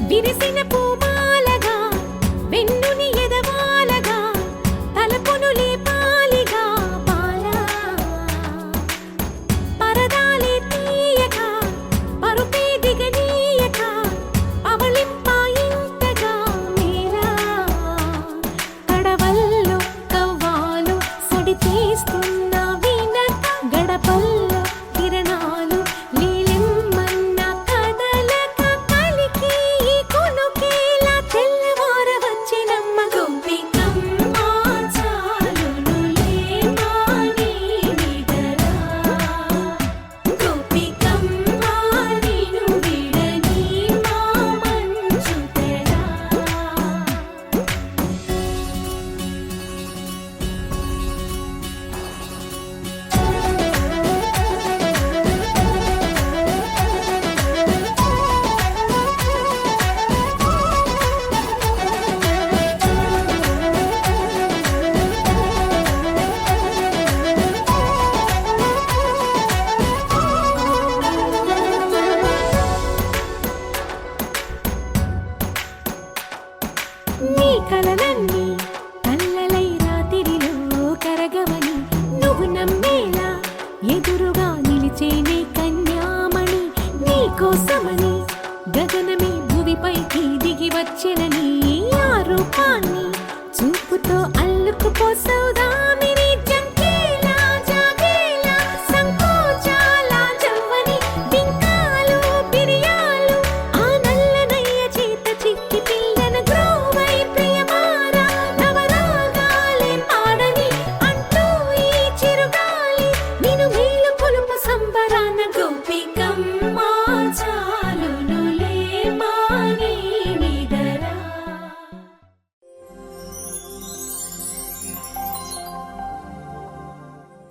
విరిసిన పూమాలగా వెన్నుని ఎదవాలగా తలపును లేపాలిగా బాలా పరదాలే తీయక పరుపే దిగనీయక అవళింపాయింతగా మేరా కడవల్లో కవ్వాలు సడి చేస్తున్న వినత గడపల్లో కిరణాలు నీలిమ్మన్న కదలక కలికి కొనుకేలా తెల్లవార వచ్చినమ్మ గోపికమ్మ చాలునులే మాని నిదరా గోపికమ్మ నిను విడని మా మంచు తెరా నీ కలలన్నీ కల్లలై రాత్రిలో కరగవని నువ్వు నమ్మేలా ఎదురుగా నిలిచే నీ కన్యామణి నీ కోసమని